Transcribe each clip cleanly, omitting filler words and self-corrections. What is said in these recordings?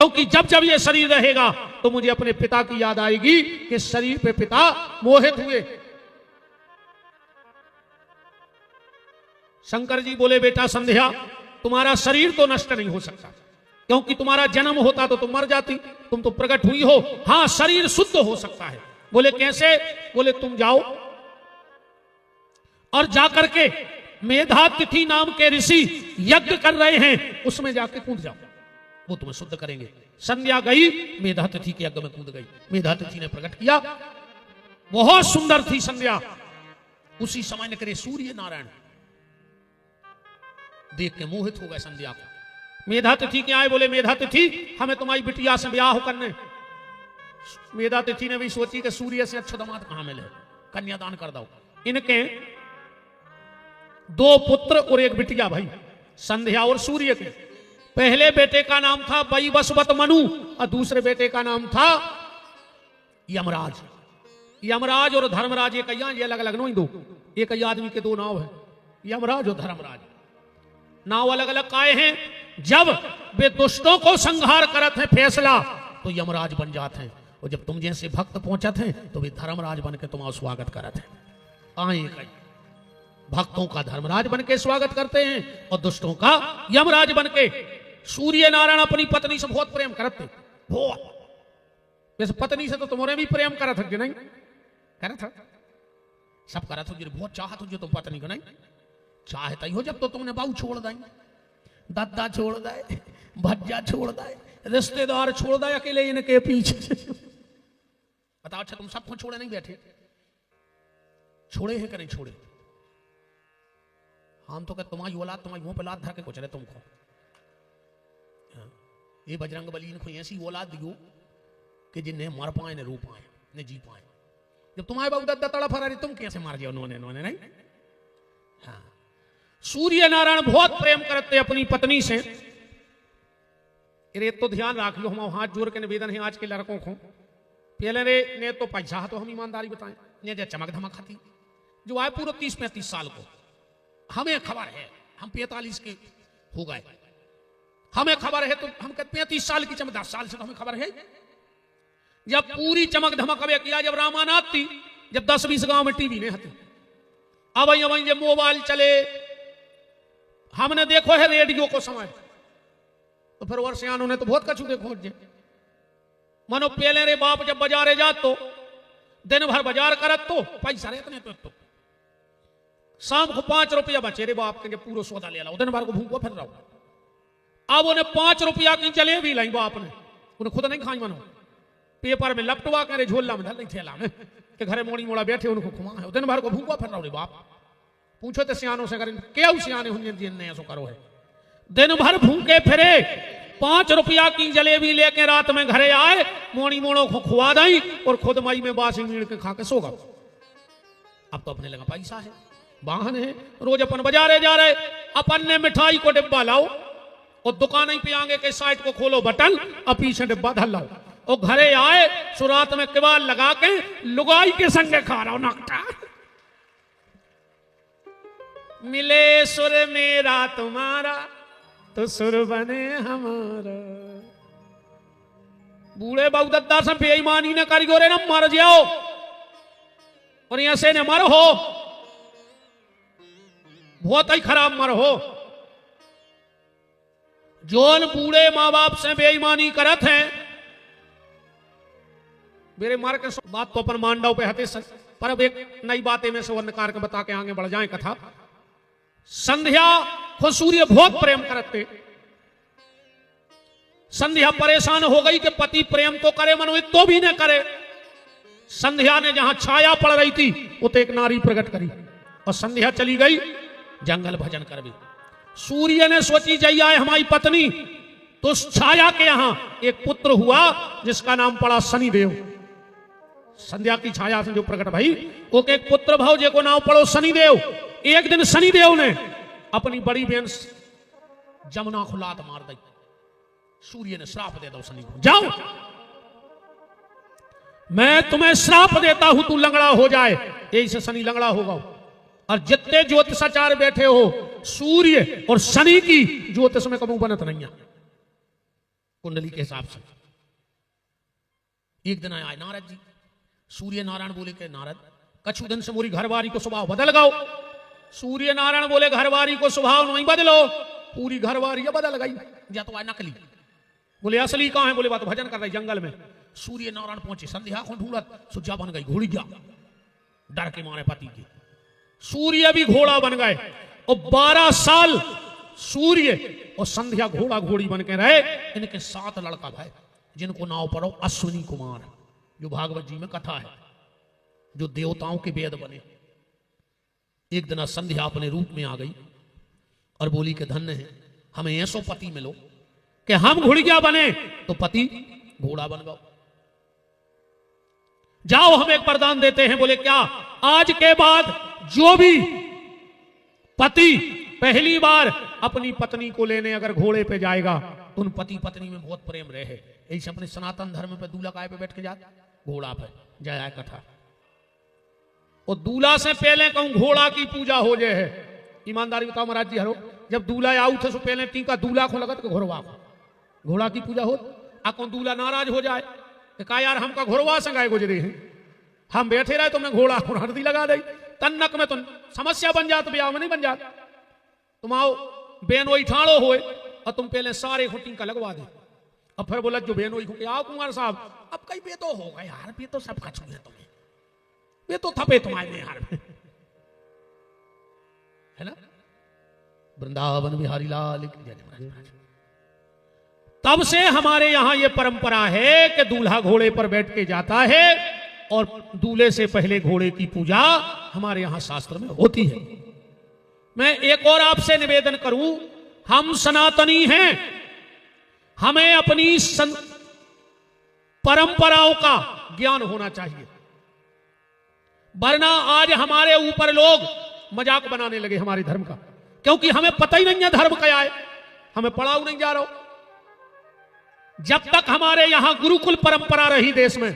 क्योंकि जब जब ये शरीर रहेगा तो मुझे अपने पिता की याद आएगी कि शरीर पे पिता मोहित हुए। शंकर जी बोले बेटा संध्या, तुम्हारा शरीर तो नष्ट नहीं हो सकता, क्योंकि तुम्हारा जन्म होता तो तुम मर जाती, तुम तो प्रकट हुई हो। हां, शरीर शुद्ध हो सकता है। बोले कैसे? बोले तुम जाओ और जाकर के मेधातिथि नाम के ऋषि यज्ञ कर रहे हैं, उसमें जाके कूद जाओ, वो तुम्हें शुद्ध करेंगे। संध्या गई, मेधातिथि के यज्ञ में कूद गई। मेधातिथि ने प्रकट किया, बहुत सुंदर थी संध्या। उसी समय ने करे सूर्य नारायण देख के मोहित हो गए संध्या को। मेधातिथि क्या है? बोले मेधातिथि, हमें तुम्हारी बिटिया से ब्याह करने। मेधातिथि ने भी सोची कि सूर्य से अच्छा दामाद कहां मिले, कन्यादान कर दो। इनके 2 पुत्र और 1 बिटिया भाई, संध्या और सूर्य के। पहले बेटे का नाम था वैवस्वत मनु और दूसरे बेटे का नाम था यमराज। यमराज और धर्मराज एक ये अलग अलग नहीं, दो एक ही आदमी के 2 नाव है, यमराज और धर्मराज। नाव अलग अलग काए हैं। जब वे दुष्टों को संहार करत हैं फैसला, तो यमराज बन जाते हैं, और जब तुम जैसे भक्त पहुंचत हैं तो वे धर्मराज बन के तुम्हारा स्वागत करत हैं। आए भक्तों का धर्मराज बन के स्वागत करते हैं और दुष्टों का यमराज बन के। सूर्य नारायण अपनी पत्नी से बहुत प्रेम करते, बहुत। वैसे पत्नी से तो तुम्हारे भी प्रेम करत हो, नहीं करत हो? सब करत हो, बहुत चाहत हो जो तुम पत्नी को। नहीं चाहता ही हो जब तो तुमने बाऊ छोड़ दाई, दद्दा छोड़ दाए, भज्जा छोड़ दाए, रिश्तेदार छोड़ दाए, अकेले इनके पीछे। बताओ, अच्छा तुम सबको छोड़े नहीं बैठे? छोड़े हैं कि नहीं छोड़े? हम तो कहते तुम्हारी औलाद तुम्हारी मुंह पे लात धर के कुछ रहे तुमको। ये बजरंग बली इनको ऐसी औलाद दियो कि जिन्हें मर पाए न रो पाए न जी पाए। जब तुम्हारे बाबू दद्दा तड़फ रहा, तुम कैसे मार दिया उन्होंने? नहीं। हाँ, सूर्य नारायण बहुत प्रेम करते अपनी पत्नी से। रे तो ध्यान रख लो, हम हाथ जोड़ के निवेदन है आज के लड़कों को, पहले रे ने तो पैसा तो हम ईमानदारी बताएं, ने जो चमक धमक खाती जो आए पूरे 30-35 साल को, हमें खबर है हम 45 के हो गए, हमें खबर है। तो हम 35 साल की चमक 10 साल से तो हमें खबर है। जब पूरी चमक धमक हमें किया, जब रामानाथ थी, जब 10-20 गांव में टीवी नहीं थी, अब जब मोबाइल चले, हमने देखो है रेडियो को समय, तो फिर वर्षियानों ने तो बहुत कछु देखो। मानो पहले रे बाप जब बाजारे जात तो दिन भर बाजार करत तो पैसा रहते तो शाम को 5 रुपया बचे रे बाप के पूरा सौदा ले लो, दिन भर को भूखो फिर रहो। अब उन्हें 5 रुपया की जलेबी लाई बाप ने, उन्हें खुद नहीं खाई, मानो पेपर में लपटवा करे झोला में धर थैला में कि घरे मोड़ी मोड़ा बैठे उनको खुमा है, दिन भर को भूखो फिर रहो रे बाप। पूछो तो सियानों से करें क्या सियाने हुए ऐसो करो है, दिन भर भूखे फिरे, 5 रुपया की जलेबी लेके रात में घरे आए, मोड़ी मोड़ों को खुआ दाई और खुद मई में बासी मीड़ के खा के सो गए। अब तो अपने लगा पैसा है, वाहन है, रोज अपन बाजारे जा रहे, अपन ने मिठाई को डिब्बा लाओ और दुकान पे आगे के साइड को खोलो बटन और पीछे डिब्बा धर लाओ, और घरे आए सुरात में किवाड़ लगा के लुगाई के संगे खा रहा हो नकटा। मिले सुर मेरा तुम्हारा तो सुर बने हमारा। बूढ़े बाबू दद्दा से बेईमानी ने करी गोरे न मर जाओ और यहां से न मर हो, बहुत ही खराब मर हो। जोन बूढ़े माँ बाप से बेईमानी करत हैं, मेरे मार के बात तो अपन मांडव पे हते सच, पर अब एक नई बातें में से वर्णकार के बता के आगे बढ़ जाए कथा। संध्या को सूर्य बहुत प्रेम करते, संध्या परेशान हो गई कि पति प्रेम तो करे मनोहित तो भी न करे। संध्या ने जहां छाया पड़ रही थी वो तो एक नारी प्रकट करी और संध्या चली गई जंगल भजन कर भी। सूर्य ने सोची जाइए हमारी पत्नी, तो उस छाया के यहां एक पुत्र हुआ जिसका नाम पड़ा शनिदेव। संध्या की छाया से जो प्रकट भाई वो एक पुत्र भाव जे को नाम पड़ो शनिदेव। एक दिन शनिदेव ने अपनी बड़ी बहन जमुना को लात मार दी। सूर्य ने श्राप दे दो शनि को, जाओ मैं तुम्हें श्राप देता हूं तू लंगड़ा हो जाए। यही से शनि लंगड़ा होगा। और जितने ज्योतिषाचार्य बैठे हो, सूर्य और शनि की ज्योतिष में कबू बनत नहीं है। कुंडली के हिसाब से। एक दिन आए नारद जी, सूर्य नारायण बोले के नारद कछु दिन से मोरी घरवारी को स्वभाव बदल गओ। सूर्य नारायण बोले घरवारी को स्वभाव नहीं बदलो, पूरी घरवारी बदल गई, या तो नकली। बोले असली कहां है? बोले बात भजन कर रही जंगल में। सूर्य नारायण पहुंचे, संध्या को ढूंढत सुजा बन गई घोड़ी, गया डर के मारे पति के। सूर्य भी घोड़ा बन गए और 12 साल सूर्य और संध्या घोड़ा घोड़ी बन के रहे। इनके 7 लड़का भाई, जिनको नाव पढ़ो अश्विनी कुमार, जो भागवत जी में कथा है, जो देवताओं के वेद बने। एक दिन संध्या अपने रूप में आ गई और बोली कि धन्य है हमें ऐसो पति मिलो कि हम घोड़िया बने तो पति घोड़ा बन गओ। जाओ हम एक वरदान देते हैं। बोले क्या? आज के बाद जो भी पति पहली बार अपनी पत्नी को लेने अगर घोड़े पे जाएगा तो उन पति पत्नी में बहुत प्रेम रहे। ऐसे अपने सनातन धर्म पे दूल्हा काय पे बैठ के जाता, घोड़ा पे जया कथा। और दूल्हा से पहले कहूं घोड़ा की पूजा हो जाए है। ईमानदारी बताओ महाराज जी हरो, जब दूल्हा आऊ थे सो पहले टीका दूल्हा को लगत के घोड़वा को घोड़ा की पूजा हो। कौन दूल्हा नाराज हो जाए कि का यार हमका घोड़वा संगाए गुजरे हैं, हम बैठे रहे तुमने घोड़ा को हरदी लगा दी। तन्नक में तो समस्या बन जात, ब्याह में नहीं बन जात। तुम आओ बेन वही ठाड़ो होए और तुम पहले सारे को टीका लगवा दे। अब फिर बोला जो बेन वही को आओ कुमार साहब अब कई बे तो होगा यार, बे तो सब कछु है तुम्हें, बे तो थपे तुम्हारे यार है ना। वृंदावन बिहारी लाल की जय। तब से हमारे यहां यह परंपरा है कि दूल्हा घोड़े पर बैठ के जाता है और दूल्हे से पहले घोड़े की पूजा हमारे यहां शास्त्र में होती है। मैं एक और आपसे निवेदन करूं, हम सनातनी हैं, हमें अपनी परंपराओं का ज्ञान होना चाहिए। वरना आज हमारे ऊपर लोग मजाक बनाने लगे हमारे धर्म का, क्योंकि हमें पता ही नहीं है धर्म क्या है, हमें पढ़ाऊ नहीं जा रहा। जब तक हमारे यहां गुरुकुल परंपरा रही देश में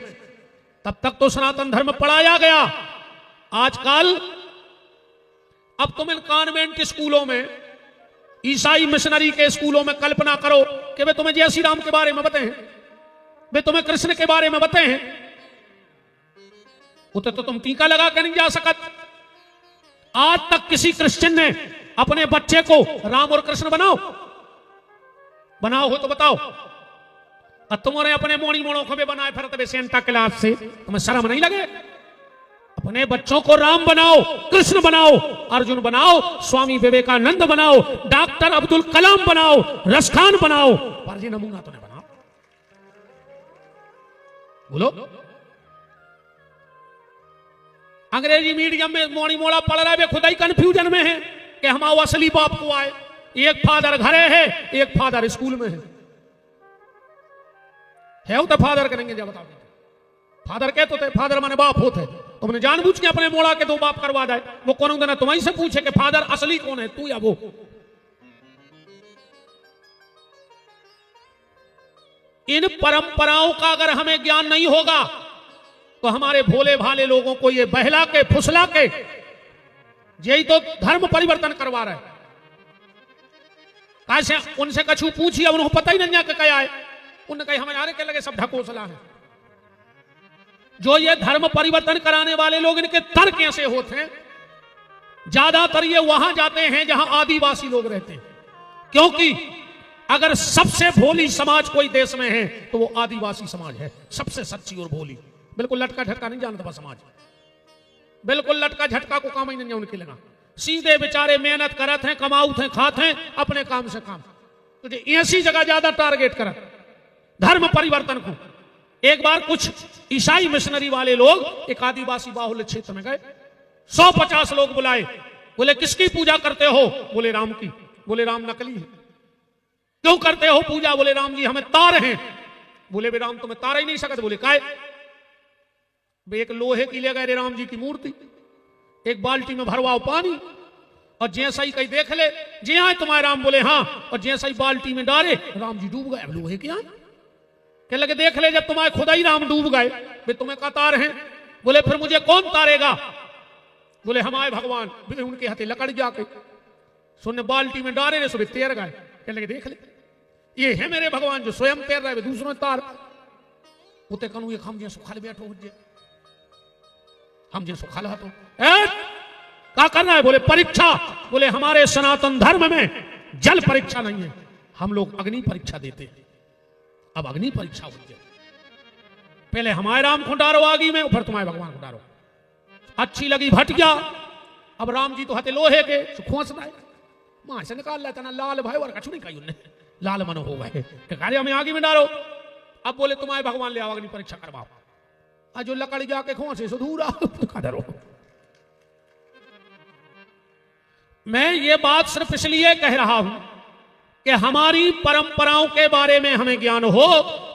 तब तक तो सनातन धर्म पढ़ाया गया। आजकल अब तुम इन कॉन्वेंट स्कूलों में, ईसाई मिशनरी के स्कूलों में कल्पना करो कि वे तुम्हें जय श्री राम के बारे में बताए हैं, वे तुम्हें कृष्ण के बारे में बताए हैं, उते तो तुम टीका लगा कर नहीं जा सकत। आज तक किसी क्रिश्चियन ने अपने बच्चे को राम और कृष्ण बनाओ हो तो बताओ। और तुम्हारे अपने मोड़ी मोड़ों को भी बनाए फिर तबे सेंटा क्लास से, तुम्हें शर्म नहीं लगे? अपने बच्चों को राम बनाओ, कृष्ण बनाओ, अर्जुन बनाओ, स्वामी विवेकानंद बनाओ, डॉक्टर अब्दुल कलाम बनाओ, रसखान बनाओ, पर जी नमूना तो नहीं बनाओ। बोलो अंग्रेजी मीडियम में मोड़ी मोड़ा पढ़ रहा है, खुदा ही कंफ्यूजन में है कि हम आओ असली बाप को आए। एक फादर घरे है, एक फादर स्कूल में है तो फादर करेंगे जब बताओ। फादर कहते थे, फादर माने बाप होते, तुमने जानबूझ के अपने मोड़ा के 2 बाप करवा दे। वो कौन देना तुम्हारी से पूछे कि फादर असली कौन है, तू या वो? इन परंपराओं का अगर हमें ज्ञान नहीं होगा तो हमारे भोले भाले लोगों को ये बहला के फुसला के यही तो धर्म परिवर्तन करवा रहे। कैसे उनसे कछु पूछिए, उन्हें पता ही नहीं क्या है। उन्होंने कहा हमें आरे के लगे सब ढकोसला है। जो ये धर्म परिवर्तन कराने वाले लोग, इनके तर्क ऐसे होते हैं, ज्यादातर ये वहां जाते हैं जहां आदिवासी लोग रहते हैं। क्योंकि अगर सबसे भोली समाज कोई देश में है तो वो आदिवासी समाज है, सबसे सच्ची और भोली। बिल्कुल लटका झटका नहीं जानता समाज, बिल्कुल लटका झटका को काम ही नहीं उनके लगा। सीधे बेचारे मेहनत करत हैं, कमाऊत हैं, खाते हैं, अपने काम से काम। तो ऐसी जगह ज्यादा टारगेट करत धर्म परिवर्तन को। एक बार कुछ ईसाई मिशनरी वाले लोग एक आदिवासी बाहुल्य क्षेत्र में गए, 150 लोग बुलाए। बोले किसकी पूजा करते हो? बोले राम की। बोले राम नकली है। क्यों करते हो पूजा? बोले राम जी हमें तार हैं। बोले वे राम तुम्हें तार ही नहीं सकते। बोले काय? वे एक लोहे की ले गए राम जी की मूर्ति, एक बाल्टी में भरवाओ पानी, और जैसा ही कहीं देख ले जी हाँ तुम्हारे राम। बोले हाँ, और जैसा ही बाल्टी में डाले राम जी डूब गए। लोहे की कह लगे देख ले जब तुम्हारे खुदा ही राम डूब गए, वे तुम्हें का तार हैं? बोले फिर मुझे कौन तारेगा? बोले हमारे भगवान। बोले उनके हाथे लकड़ जाके सुनने बाल्टी में डाले रे सुबह तैर गए। कह लगे देख ले ये है मेरे भगवान जो स्वयं तैर रहे दूसरों तार उते कनु ये हम जे सुखाल बैठो हुजे हम जे सुखाल हतो क्या करना है? बोले परीक्षा। बोले हमारे सनातन धर्म में जल परीक्षा नहीं है, हम लोग अग्नि परीक्षा देते हैं। अब अग्नि परीक्षा हो जाए, पहले हमारे राम खुंडारो आगी में, फिर तुम्हारे भगवान खुंडारो। अच्छी लगी भट गया। अब राम जी तो हते लोहे के खोस रहे मां से निकाल लेता ना लाल भाई और कछु नहीं कही उन्हें लाल मन हो गए कार्य हमें आगे में डालो। अब बोले तुम्हारे भगवान ले आओ अग्नि परीक्षा करवाओ। आज जो लकड़ जाके खोसे सुधूरा डरो। मैं ये बात सिर्फ इसलिए कह रहा हूं कि हमारी परंपराओं के बारे में हमें ज्ञान हो।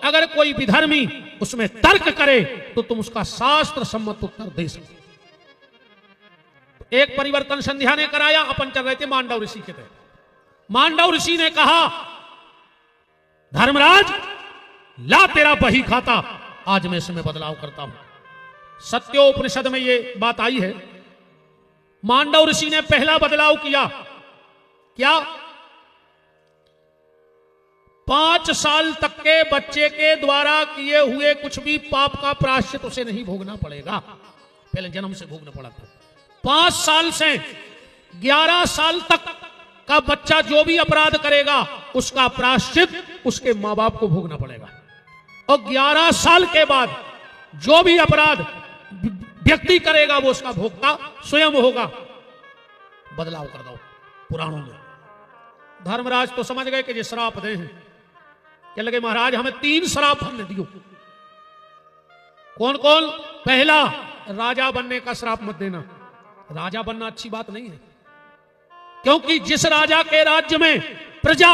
अगर कोई विधर्मी उसमें तर्क करे तो तुम उसका शास्त्र सम्मत उत्तर दे सकते। एक परिवर्तन संध्या ने कराया, अपन चल रहे थे मांडव ऋषि के तहत। मांडव ऋषि ने कहा धर्मराज ला तेरा बही खाता, आज मैं इसमें बदलाव करता हूं। सत्योपनिषद में यह बात आई है। मांडव ऋषि ने पहला बदलाव किया क्या? 5 साल तक के बच्चे के द्वारा किए हुए कुछ भी पाप का प्रायश्चित उसे नहीं भोगना पड़ेगा। पहले जन्म से भोगना पड़ा था। 5 साल से 11 साल तक का बच्चा जो भी अपराध करेगा उसका प्रायश्चित उसके मां बाप को भोगना पड़ेगा। और 11 साल के बाद जो भी अपराध व्यक्ति करेगा वो उसका भोगता स्वयं होगा। बदलाव कर दो पुराणों में। धर्मराज तो समझ गए कि ये श्राप दे हैं। क्या लगे महाराज हमें 3 श्राप हमने दियो। कौन कौन? पहला, राजा बनने का श्राप मत देना। राजा बनना अच्छी बात नहीं है, क्योंकि जिस राजा के राज्य में प्रजा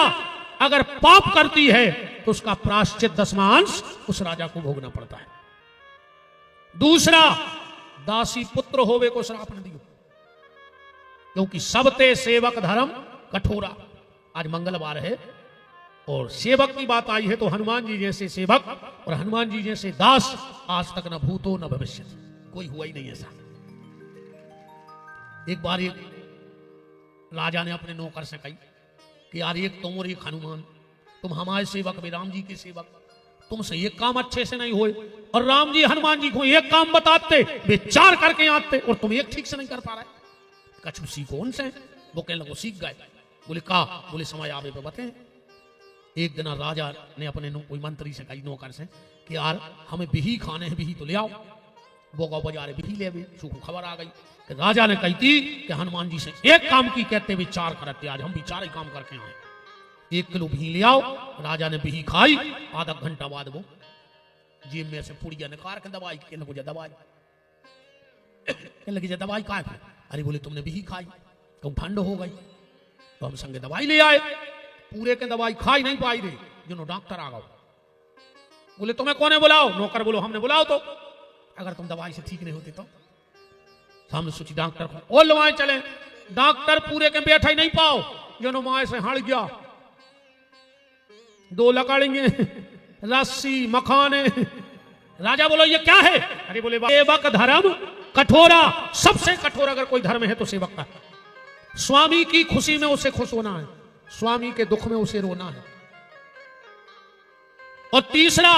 अगर पाप करती है तो उसका प्रायश्चित 10वां उस राजा को भोगना पड़ता है। दूसरा, दासी पुत्र होवे को श्राप न दियो, क्योंकि सबते सेवक धर्म कठोरा। आज मंगलवार है और सेवक की बात आई है तो हनुमान जी जैसे सेवक और हनुमान जी जैसे दास आज तक न भूतो न भविष्य कोई हुआ ही नहीं ऐसा। एक बार एक राजा ने अपने नौकर से कही कि यार एक तुम और एक हनुमान, तुम हमारे सेवक भी राम जी के सेवक, तुमसे एक काम अच्छे से नहीं हुए और राम जी हनुमान जी को एक काम बताते वे 4 करके आते और तुम एक ठीक से नहीं कर पा रहे। कछु सीखो उनसे। वो कहने लगो सीख गए। बोले का? बोले समय आवे पे बते। एक दिन राजा ने अपने कोई मंत्री से कही नौकर से कि यार हमें बिही खाने हैं, बिही तो ले आओ। वो गाँव बाजारे बिही ले गए। को खबर आ गई कि राजा ने कही थी कि हनुमान जी से एक काम की कहते हुए 4 करते, आज हम भी 4 ही काम करके आए। 1 किलो बिही ले आओ। राजा ने बिही खाई। आधा घंटा बाद वो जेब में से पुड़िया निकाल के दवाई के लगे दवाई लगी दवाई का। अरे बोले तुमने बिही खाई, तुम ठंड हो गई तो हम संगे दवाई ले आए। पूरे के दवाई खाई नहीं पाई रे, जो डॉक्टर आ गए। बोले तुम्हें कौन बुलाओ? नौकर बोलो हमने बुलाओ। तो अगर तुम दवाई से ठीक नहीं होते तो हमने सोची डॉक्टर को और लवाए चले। डॉक्टर पूरे के बैठा ही नहीं पाओ, जो माए से हड़ गया। 2 लकड़ियां, रस्सी, मखाने। राजा बोलो ये क्या है? अरे बोले सेवक धर्म कठोरा। सबसे कठोर अगर कोई धर्म है तो सेवक का। स्वामी की खुशी में उसे खुश होना है, स्वामी के दुख में उसे रोना है। और तीसरा,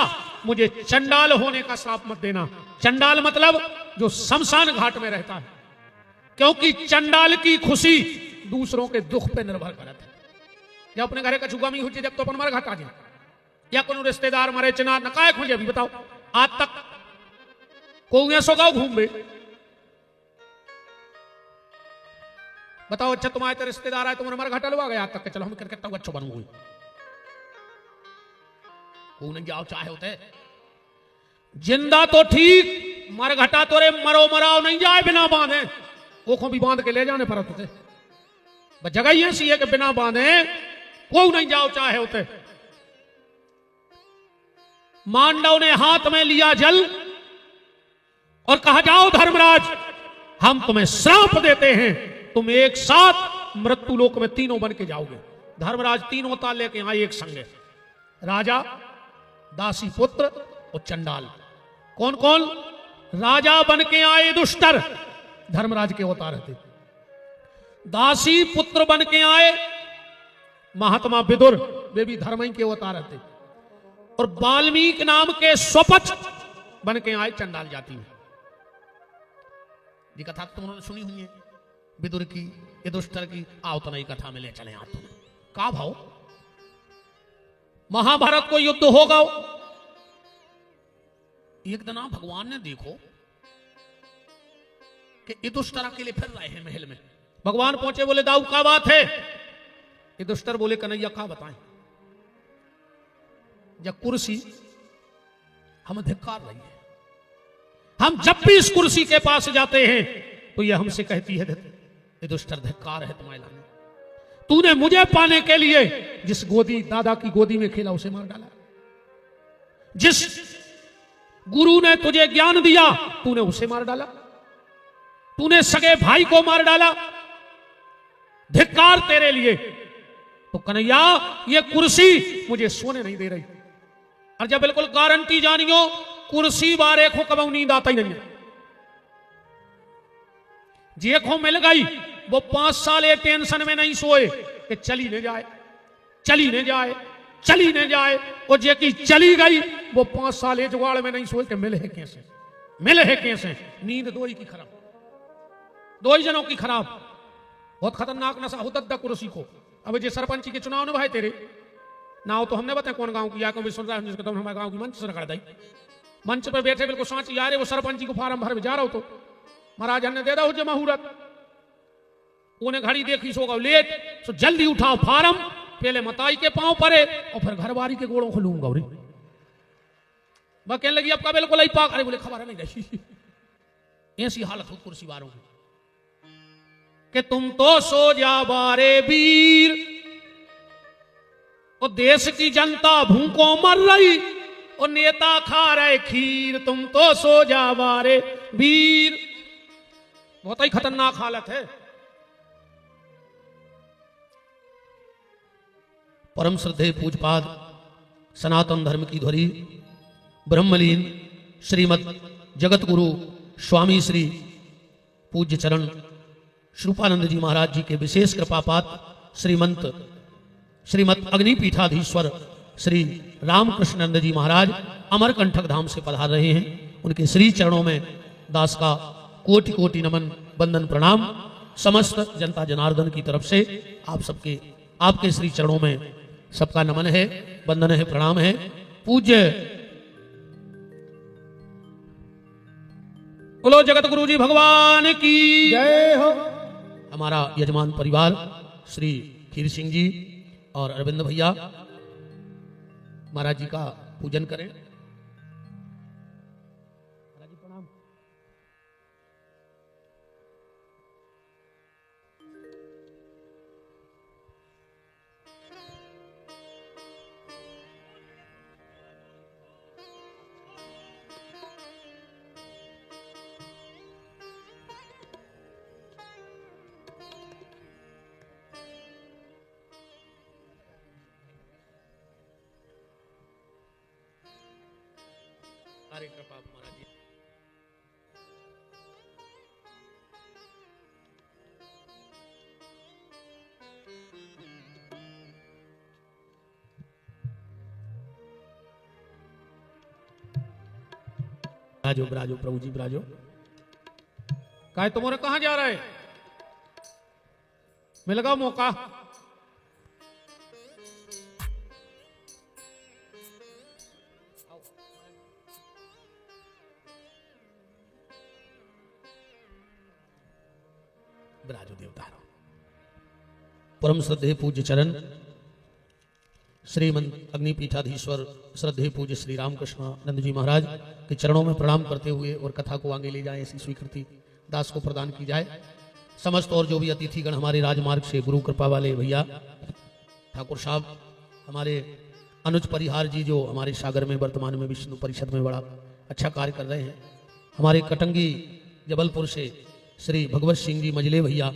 मुझे चंडाल होने का श्राप मत देना। चंडाल मतलब जो शमशान घाट में रहता है, क्योंकि चंडाल की खुशी दूसरों के दुख पे निर्भर करता है। जब अपने घरे का छुगामी हो जब तो अपन मर घाट आ जाए या कोनो रिश्तेदार मरे चिनार नकाय खोजे। अभी बताओ आज तक को ऐसो गाँव घूम बताओ। अच्छा तुम्हारे तो रिश्तेदार आए तुम्हारे मर घाटा लगा गया आज तक के चलो हम कितना अच्छो बनूंगी। नहीं जाओ चाहे होते जिंदा तो ठीक, मर घटा तो रे मरो मराओ नहीं जाए बिना बांधे। ओखों भी बांध के ले जाने पर होते जगह ही ऐसी है कि बिना बांधे को नहीं जाओ चाहे होते। मांडव ने हाथ में लिया जल और कहा जाओ धर्मराज हम तुम्हें श्राप देते हैं, तुम एक साथ मृत्यु लोक में तीनों बन के जाओगे। धर्मराज 3 ताल लेके आए एक संगे, राजा, दासी पुत्र और चंडाल। कौन कौन? राजा बन के आए दुष्टर, धर्मराज के अवतार थे। दासी पुत्र बन के आए महात्मा विदुर, वे भी धर्म ही के अवतार थे। और वाल्मीकि नाम के स्वपच बन के आए चंडाल जाति में। ये कथा तुम उन्होंने सुनी हुई है, विदुर की, युधिष्ठिर की। आओ तो नई कथा में ले चले आप तुम। का भाव महाभारत को युद्ध होगा, एक दिन भगवान ने देखो कि युधिष्ठिर के लिए फिर रहे हैं महल में। भगवान पहुंचे, बोले दाऊ क्या बात है? युधिष्ठिर बोले कन्हैया क्या बताएं, जब कुर्सी हम धिक्कार रही है, हम जब भी इस कुर्सी के पास जाते हैं तो ये हमसे कहती है युधिष्ठिर धिक्कार है तुम्हारे लाने, तूने मुझे पाने के लिए जिस गोदी दादा की गोदी में खेला उसे मार डाला, जिस गुरु ने तुझे ज्ञान दिया तूने उसे मार डाला, तूने सगे भाई को मार डाला, धिक्कार तेरे लिए। तो कन्हैया ये कुर्सी मुझे सोने नहीं दे रही, और जब बिल्कुल गारंटी जानियो कुर्सी बारे को कब नींद आता ही नहीं है। जे को मिल गई वो 5 साल ये टेंशन में नहीं सोए कि चली न जाए, चली न जाए, चली न जाए। और जे की चली गई वो 5 साल ये जुगाड़ में नहीं सोए कि मिले है कैसे, मिले है कैसे। नींद दो ही की खराब, 2 ही जनों की खराब। बहुत खतरनाक नशा होता कुर्सी को। अब जे सरपंच के चुनाव निभाए तेरे ना हो तो हमने बताया कौन गांव की, या कभी सुन रहा है तो हमारे गांव की मंच से रखा दी, मंच पर बैठे बिल्कुल सांच यार वो सरपंच को फार्म भर में जा रहा हो तो महाराज ने दे दो जमा मुहूर्त, उन्हें घड़ी देखी सो गो लेट, सो जल्दी उठाओ फार्म, पहले मताई के पांव परे और फिर घरवारी के गोड़ों को लूंगा। कहने लगी अब का बिल्कुल ही पाक, अरे बोले खबर नहीं रही। ऐसी हालत हो कुर्सी वालों की कि तुम तो सो जा बारे वीर, और देश की जनता भूखों मर रही और नेता खा रहे खीर, तुम तो सो जा बारे वीर। बहुत ही खतरनाक हालत है। परम श्रद्धेय पूजपाद सनातन धर्म की ध्वरि ब्रह्मलीन श्रीमद जगत गुरु स्वामी श्री पूज्य चरण श्रूपानंद जी महाराज जी के विशेष कृपापात श्रीमद अग्निपीठाधीश्वर श्री रामकृष्णानंद जी महाराज अमरकंटक धाम से पधार रहे हैं। उनके श्री चरणों में दास का कोटि कोटि नमन वंदन प्रणाम समस्त जनता जनार्दन की तरफ से आप सबके आपके श्री चरणों में सबका नमन है, वंदन है, प्रणाम है। पूज्य बोलो जगत गुरु जी भगवान की जय हो। हमारा यजमान परिवार श्री खीर सिंह जी और अरविंद भैया महाराज जी का पूजन करें। महाराज जी प्रणाम। हरे कृपा महाराज जी। ब्राजो ब्राजो प्रभु जी ब्राजो। काय तुम्हारे कहां जा रहे? मिल गया मौका। ब्राजो देवता परम श्रद्धेय पूज्य चरण श्रीमंत अग्निपीठाधीश्वर श्रद्धेय पूज्य श्री रामकृष्णानंद जी महाराज के चरणों में प्रणाम करते हुए और कथा को आगे ले जाए ऐसी स्वीकृति दास को प्रदान की जाए। समस्त और जो भी अतिथिगण हमारे राजमार्ग से गुरु कृपा वाले भैया ठाकुर साहब, हमारे अनुज परिहार जी जो हमारे सागर में वर्तमान में विष्णु परिषद में बड़ा अच्छा कार्य कर रहे हैं, हमारे कटंगी जबलपुर से श्री भगवत सिंह जी मजले भैया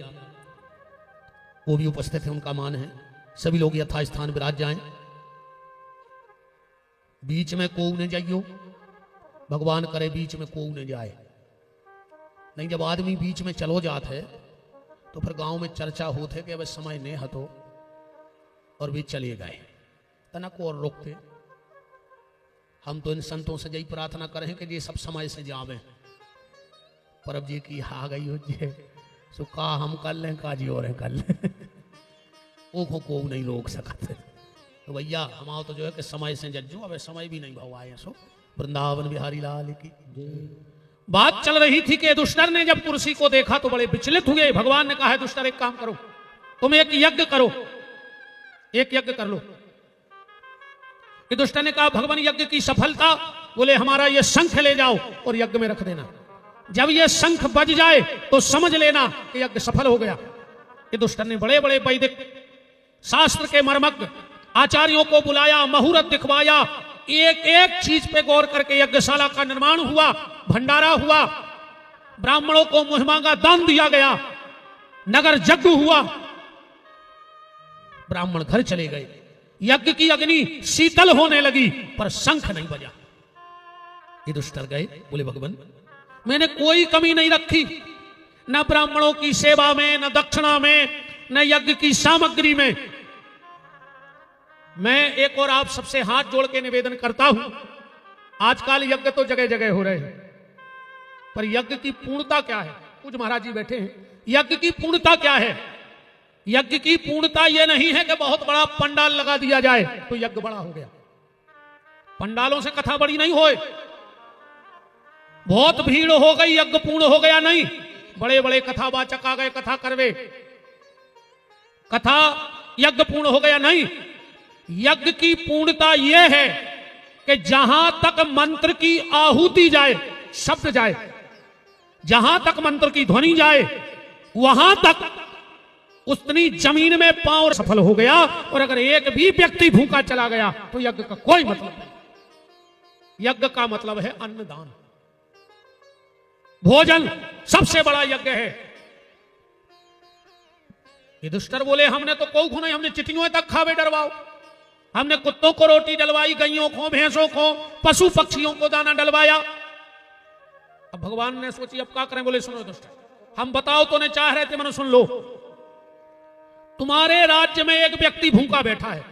वो भी उपस्थित है, उनका मान है। सभी लोग यथास्थान विराज जाएं। बीच में को न जाइयो, भगवान करे बीच में को न जाए। नहीं, जब आदमी बीच में चलो जात है तो फिर गांव में चर्चा होते कि अब समय ने हतो और भी चले गए। तनक और रोकते। हम तो इन संतों से यही प्रार्थना करें कि ये सब समय से जावे, पर अब जी की आ गई हो जे सो का हम कर लें का जी और कर लें ओखों को नहीं रोक सकते। तो भैया हमारा तो जो है कि समय से जज्जो, अब समय भी नहीं भाव आए सो। वृंदावन बिहारी लाल की बात चल रही थी कि दुष्टर ने जब कुर्सी को देखा तो बड़े विचलित हुए। भगवान ने कहा है दुष्टर एक काम करो, तुम एक यज्ञ करो, एक यज्ञ कर लो। कि दुष्टर ने कहा भगवान यज्ञ की सफलता, बोले हमारा ये शंख ले जाओ और यज्ञ में रख देना, जब ये शंख बज जाए तो समझ लेना कि यज्ञ सफल हो गया। ये दुष्टर ने बड़े बड़े वैदिक शास्त्र के मर्मज्ञ आचार्यों को बुलाया, मुहूर्त दिखवाया, एक एक चीज पे गौर करके यज्ञशाला का निर्माण हुआ, भंडारा हुआ, ब्राह्मणों को मुंह मांगा दान दिया गया, नगर यज्ञ हुआ, ब्राह्मण घर चले गए, यज्ञ की अग्नि शीतल होने लगी पर शंख नहीं बजा। ये दुष्टर गए, बोले भगवान मैंने कोई कमी नहीं रखी, न ब्राह्मणों की सेवा में, न दक्षिणा में, न यज्ञ की सामग्री में। मैं एक और आप सबसे हाथ जोड़ के निवेदन करता हूं, आजकल यज्ञ तो जगह जगह हो रहे हैं, पर यज्ञ की पूर्णता क्या है? कुछ महाराज जी बैठे हैं, यज्ञ की पूर्णता क्या है? यज्ञ की पूर्णता यह नहीं है कि बहुत बड़ा पंडाल लगा दिया जाए तो यज्ञ बड़ा हो गया। पंडालों से कथा बड़ी नहीं होए, बहुत भीड़ हो गई यज्ञ पूर्ण हो गया नहीं। बड़े बड़े कथावाचक आ गए, कथा करवे, कथा यज्ञ पूर्ण हो गया नहीं। यज्ञ की पूर्णता यह है कि जहां तक मंत्र की आहुति जाए, शब्द जाए, जहां तक मंत्र की ध्वनि जाए, वहां तक उतनी जमीन में पांव सफल हो गया। और अगर एक भी व्यक्ति भूखा चला गया तो यज्ञ का कोई मतलब नहीं। यज्ञ का मतलब है अन्नदान, भोजन सबसे बड़ा यज्ञ है। ये दुष्टर बोले हमने तो कोई नहीं, हमने चिटियों तक खावे डरवाओ, हमने कुत्तों को रोटी डलवाई, गैयों को, भैंसों को, पशु पक्षियों को दाना डलवाया। अब भगवान ने सोची अब क्या करें? बोले सुनो दुष्टर, हम बताओ तो नहीं चाह रहे थे, मैंने सुन लो। तुम्हारे राज्य में एक व्यक्ति भूखा बैठा है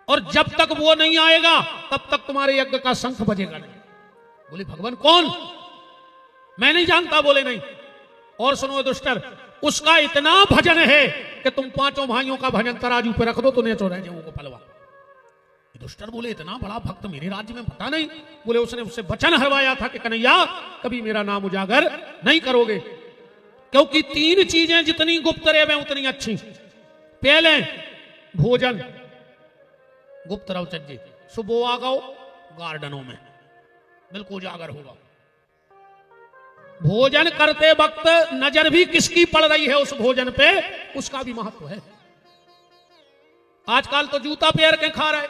और जब तक वो नहीं आएगा तब तक तुम्हारे यज्ञ का शंख बजेगा नहीं। बोले भगवान कौन? मैं नहीं जानता। बोले नहीं। और सुनो दुष्टर, उसका इतना भजन है कि तुम पांचों भाइयों का भजन तराजू पे रख दो तो नेचो रह जाओ को पलवा। दुष्टर बोले इतना बड़ा भक्त मेरे राज्य में पता नहीं। बोले उसने उससे वचन हरवाया था कि कन्हैया कभी मेरा नाम उजागर नहीं करोगे, क्योंकि तीन चीजें जितनी गुप्त रहे उतनी अच्छी। पहले भोजन गुप्त रहो चज्जे, सुबह आ गओ गार्डनों में बिल्कुल उजागर होगा। भोजन करते वक्त नजर भी किसकी पड़ रही है उस भोजन पे, उसका भी महत्व है। आजकल तो जूता पैर के खा रहे,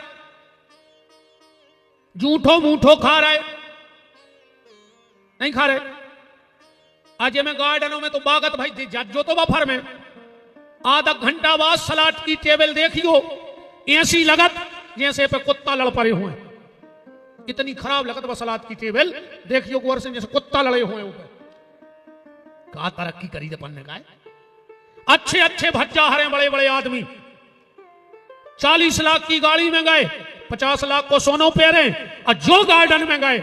जूठो मूठो खा रहे, नहीं खा रहे। आज में गार्डनों में तो बागत भाई थी जो तो बफर में आधा घंटा बाद सलाद की टेबल देखियो, ऐसी लगत जैसे पे कुत्ता लड़ पड़े हुए। इतनी खराब लगत बस सलाद की टेबल देखियो गोर से जैसे कुत्ता लड़े हुए ऊपर। कहा तरक्की करी अपन ने कहा। अच्छे अच्छे भज्जा हरे बड़े बड़े आदमी 40 लाख की गाड़ी में गए, 50 लाख को सोनो पेरे, और जो गार्डन में गए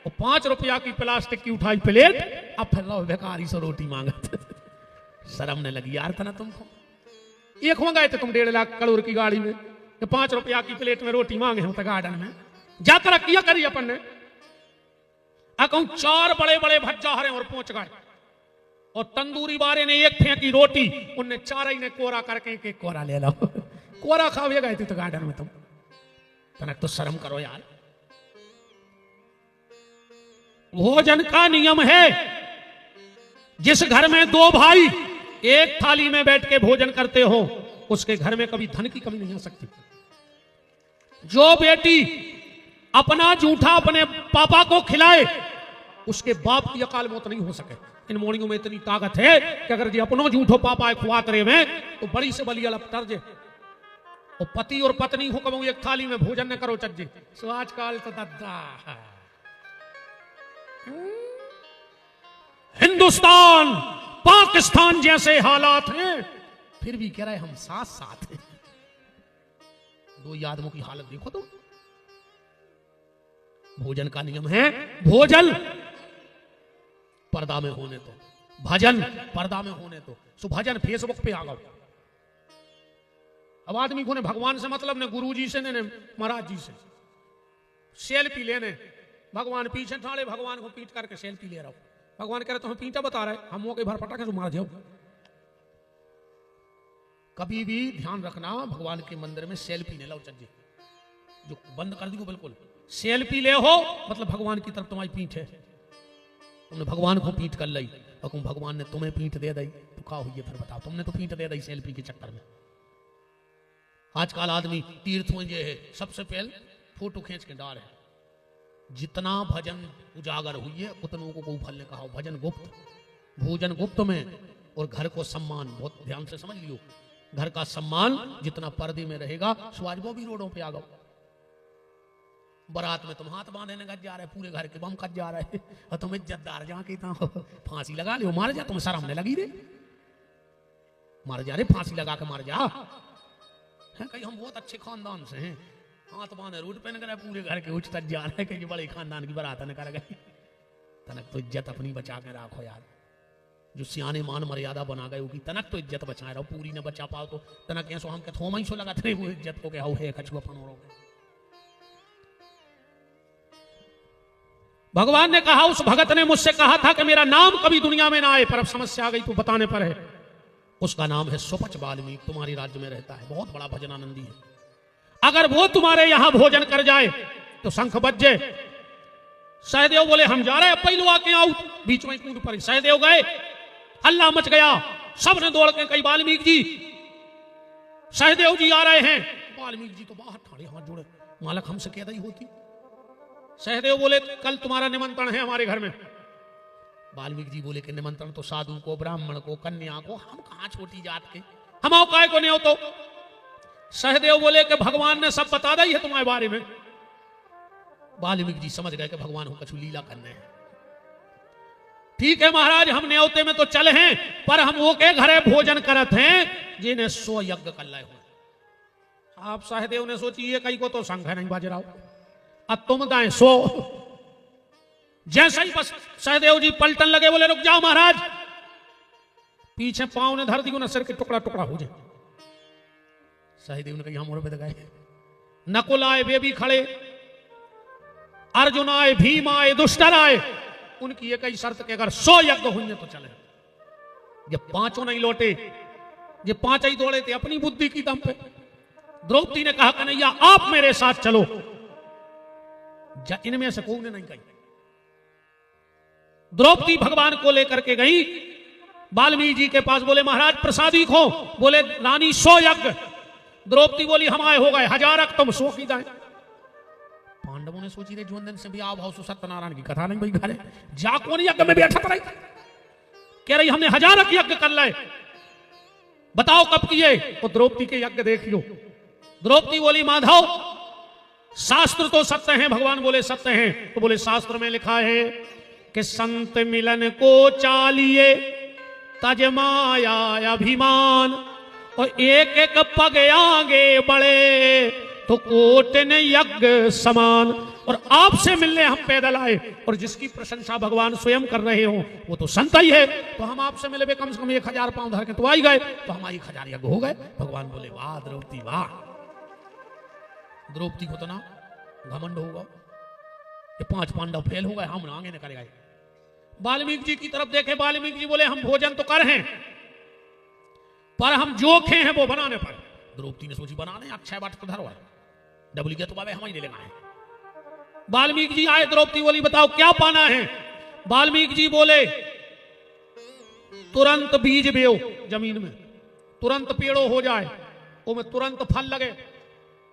वो 5 रुपया की प्लास्टिक की उठाई प्लेट, अब फिर लो बेकारी से रोटी मांगत। शर्म ने लगी यार तना तुमको। एक हो गए थे तुम 1.5 लाख करोड़ की गाड़ी में, 5 रुपया की प्लेट में रोटी मांगे हो तो गार्डन में जा तरक्की करी अपन ने। अकाउंट 4 बड़े बड़े भज्जा हरे और पहुंच गए, और तंदूरी बारे ने एक फेंकी रोटी, उनने 4 ही ने कोरा करके एक कोरा ले लो। कोरा खावे गए थे तो गार्डन में तुम, तनक तो शर्म करो यार। भोजन का नियम है, जिस घर में 2 भाई एक थाली में बैठ के भोजन करते हो उसके घर में कभी धन की कमी नहीं आ सकती। जो बेटी अपना जूठा अपने पापा को खिलाए उसके बाप की अकाल मौत नहीं हो सके। इन मोड़ियों में इतनी ताकत है कि अगर जी अपनो जूठो पापा खुआत रहे में तो बड़ी से बली अलग तर्ज। और पति और पत्नी हो कबू एक थाली में भोजन न करो चज्जे। सो आजकल तो दद्दा हिंदुस्तान पाकिस्तान जैसे हालात हैं, फिर भी कह रहे हम साथ साथ हैं। दो आदमों की हालत देखो तुम। भोजन का नियम है भोजन पर्दा में होने दो, भजन पर्दा में होने दो। सो भजन फेसबुक पे आ गओ। अब आदमी को ने भगवान से मतलब ने गुरु जी से ने महाराज जी से सेल्फी लेने, भगवान पीछे ठाड़े, भगवान को पीट करके सेल्फी ले रहा हूं। भगवान कह रहे तुम्हें पीटा बता रहे, हम के भर पटाखे मार जाओ। कभी भी ध्यान रखना, भगवान के मंदिर में सेल्फी ले लो चज्जे, जो बंद कर दी को बिल्कुल। सेल्फी ले हो मतलब भगवान की तरफ तुम्हारी पीठ है, तुमने भगवान को पीठ कर ली और भगवान ने तुम्हें पीठ दे दी तो क्या हुई फिर बताओ। तुमने तो पीठ दे दी सेल्फी के चक्कर में। आजकल आदमी तीर्थों जे है सबसे पहले फोटो खींच के डाल है। जितना भजन उजागर हुई है उतनों को फल ने कहा भजन गुप्त, भोजन गुप्त में। और घर को सम्मान बहुत ध्यान से समझ लियो, घर का सम्मान जितना पर्दे में रहेगा। सुआज वो भी रोडों पे आ गओ। बारात में तुम हाथ बांधने गज जा रहे, पूरे घर के बम कट जा रहे और तुम इज्जतदार जाके फांसी लगा लियो, मार जा। तुम शर्म ने लगी रे, मार जा रे, फांसी लगा के मार जा। है कहीं हम बहुत अच्छे खानदान से हैं, हाथ बांधे रोड पे न पूरे घर के उच्च तक जा रहे कहीं बड़े खानदान की बारात न कर गई। तनक तो इज्जत अपनी बचा के रखो यार। जो सियाने मान मर्यादा बना गए होगी तनक तो इज्जत बचाए रहो, पूरी न बचा पाओ तो तनक ऐसो हम के थोमा ही सो लगा थे वो इज्जत को क्या है कछुआ फनोरो। भगवान ने कहा, उस भगत ने मुझसे कहा था कि मेरा नाम कभी दुनिया में ना आए, पर अब समस्या आ गई तो बताने पर है। उसका नाम है सुपच वाल्मीकि, तुम्हारी राज्य में रहता है, बहुत बड़ा भजन आनंदी है। अगर वो तुम्हारे यहां भोजन कर जाए तो शंख बज्जे। सहदेव बोले हम जा रहे हैं, पहलू आके आओ। बीच में कूद पड़े, सहदेव गए, हल्ला मच गया, सबने दौड़ के कही वाल्मीकि जी, सहदेव जी आ रहे हैं। वाल्मीकि जी तो बाहर ठाड़े हाथ जोड़े, मालक हमसे कह रही होती। सहदेव बोले कल तुम्हारा निमंत्रण है हमारे घर में। वाल्मीकि जी बोले कि निमंत्रण तो साधु को, ब्राह्मण को, कन्या को, हम कहां छोटी जात के, हम आओ काय को नहीं हो। तो सहदेव बोले कि भगवान ने सब बता दी है तुम्हारे बारे में। वाल्मीकि जी समझ गए कि भगवान को कछु लीला करने हैं। ठीक है महाराज, हम न्योते में तो चले हैं, पर हम वो के घरे भोजन करत हैं जिन्हें 100 यज्ञ कर लाए हो। आप सहदेव ने सोची ये कई को तो संघ है नहीं बाज रहा, अब तुम दाएं 100। जैसे ही बस सहदेव जी पलटन लगे, बोले रुक जाओ महाराज। पीछे पांव ने धर दी ना, सिर के टुकड़ा टुकड़ा हो जाए। सहदेव ने कहा हम पे गए। नकुल आए, वे भी खड़े, अर्जुन आए, भीम आए, दुष्टर आए। उनकी एक ही शर्त कि अगर 100 यज्ञ हुए तो चले। जब पांचों नहीं लौटे, ये 5 ही दौड़े थे अपनी बुद्धि की दम पे। द्रौपदी ने कहा कन्हैया आप मेरे साथ चलो। इनमें से कोई ने नहीं कही। द्रौपदी भगवान को लेकर के गई वाल्मीकि जी के पास, बोले महाराज प्रसादी खो। बोले रानी 100 यज्ञ। द्रौपदी बोली हम आए हो गए 1000, तुम 100 की जाए। पांडवों ने सोची रे जोन से भी आओ भाव सत्यनारायण की कथा नहीं भाई घरे जा कौन यज्ञ में बैठा रही। कह रही हमने 1000 यज्ञ कर लाए, बताओ कब किए। तो द्रौपदी के यज्ञ देख लो। द्रौपदी बोली माधव शास्त्र तो सत्य हैं। भगवान बोले सत्य हैं। तो बोले शास्त्र में लिखा है कि संत मिलन को चालिए तज माया अभिमान, और एक एक पग आगे बढ़े तो कोटन यज्ञ समान। और आपसे मिलने हम पैदल आए, और जिसकी प्रशंसा भगवान स्वयं कर रहे हो वो तो संत ही है। तो हम आपसे मिले कम से कम 1000 पांव धर के तो आई गए, तो हमारी 1000 यज्ञ हो गए। भगवान बोले वाह द्रौपदी वाह। द्रौपदी को तो ना घमंड होगा, ये 5 पांडव फेल हो गए, हम आगे न कर गए। वाल्मीकि जी की तरफ देखे, वाल्मीकि जी बोले हम भोजन तो कर हैं, पर हम जोखे हैं वो बनाने पर। द्रौपदी ने सोची बनाने अक्षय बाट तो धरो है, डबली के तो बाबे हम ही ले लेना है। वाल्मीकि जी आए, द्रौपदी बोली बताओ क्या पाना है। वाल्मीकि जी बोले तुरंत बीज बेओ जमीन में, तुरंत पेड़ो हो जाए, वो में तुरंत फल लगे,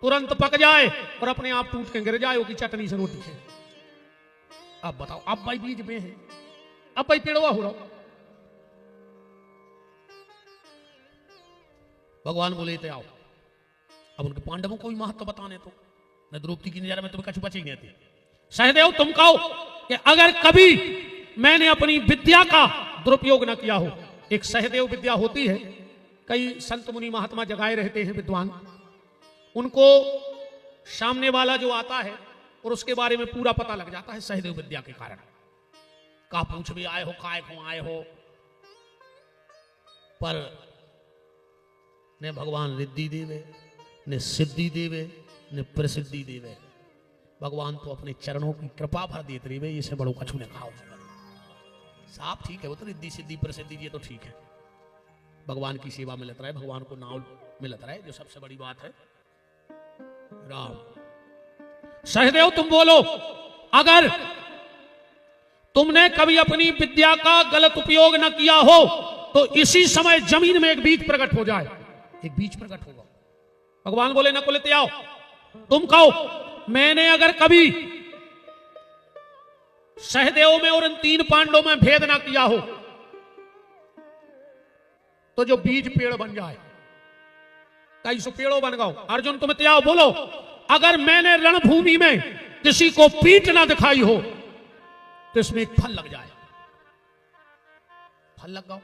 तुरंत पक जाए और अपने आप टूट के गिर जाए, वो की चटनी से रोटी से। अब बताओ, अब भाई बीज बे है, अब भाई पेड़वा हो रहा। भगवान बोले थे आओ। अब उनके पांडवों को भी महत्व बताने तो न द्रौपदी की नजर में तुम्हें कछु बचे नहीं थे। सहदेव तुम कहो कि अगर कभी मैंने अपनी विद्या का दुरुपयोग न किया हो, एक सहदेव विद्या होती है, कई संत मुनि महात्मा जगाए रहते हैं विद्वान, उनको सामने वाला जो आता है और उसके बारे में पूरा पता लग जाता है सहदेव विद्या के कारण। का पूछ भी आए हो, काय को आए हो, पर ने भगवान रिद्धि देवे, ने सिद्धि देवे, ने प्रसिद्धि देवे। भगवान तो अपने चरणों की कृपा भर देते रहे, इसे बड़ो कछु ने खाओ। साफ ठीक है, वो तो रिद्धि सिद्धि प्रसिद्धि ये तो ठीक है, भगवान की सेवा में लगता रहे, भगवान को नाम मिलता रहे, जो सबसे बड़ी बात है। राम सहदेव तुम बोलो, अगर तुमने कभी अपनी विद्या का गलत उपयोग न किया हो तो इसी समय जमीन में एक बीज प्रकट हो जाए। एक बीज प्रकट होगा। भगवान बोले नकुल ते आओ, तुम कहो मैंने अगर कभी सहदेव में और इन 3 पांडवों में भेद ना किया हो तो जो बीज पेड़ बन जाए। कई सौ पेड़ों बन गओ। अर्जुन तुम त्याओ बोलो, अगर मैंने रणभूमि में किसी को पीठ ना दिखाई हो तो इसमें एक फल लग जाए। फल लग गओ।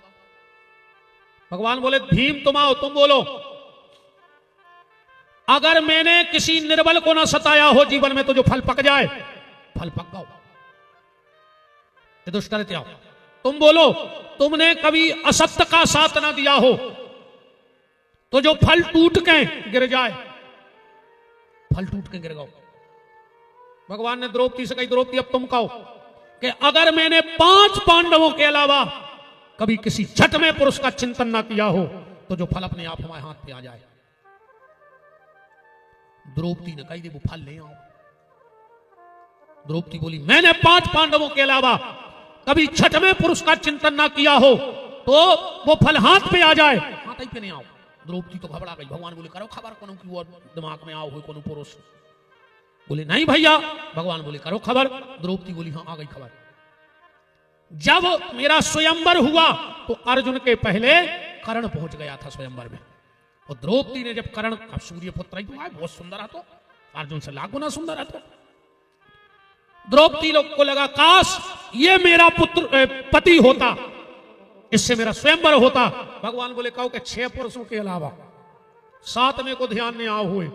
भगवान बोले भीम तुम आओ, तुम बोलो, अगर मैंने किसी निर्बल को ना सताया हो जीवन में तो जो फल पक जाए। फल पक गओ। दुष्कर त्याओ तुम बोलो, तुमने कभी असत्य का साथ ना दिया हो तो जो फल टूट के गिर जाए। फल टूट के गिर गओ। भगवान ने द्रौपदी से कही, द्रौपदी अब तुम कहो कि अगर मैंने 5 पांडवों के अलावा कभी किसी छठ में पुरुष का चिंतन ना किया हो तो जो फल अपने आप हमारे हाथ पे आ जाए। द्रौपदी ने कही, वो फल ले आओ। द्रौपदी बोली, मैंने 5 पांडवों के अलावा कभी छठ में पुरुष का चिंतन ना किया हो तो वो फल हाथ पे आ जाए। हाथ ही पे नहीं आओ। द्रौपदी तो घबरा गई। भगवान बोले करो खबर कोनो की वो दिमाग में आओ हो कोनो पुरुष। बोले नहीं भैया। भगवान बोले करो खबर। द्रौपदी बोली हाँ आ गई खबर। जब मेरा स्वयंवर हुआ तो अर्जुन के पहले कर्ण पहुंच गया था स्वयंवर में। और द्रौपदी ने जब कर्ण अब सूर्यपुत्र बहुत सुंदर है, तो अर्जुन से लाख गुना सुंदर है। तो द्रौपदी लोग को लगा काश ये मेरा पुत्र पति होता, इससे मेरा स्वयंवर होता। भगवान बोले कहो कि 6 पुरुषों के अलावा 7वें को ध्यान नहीं आओ हुए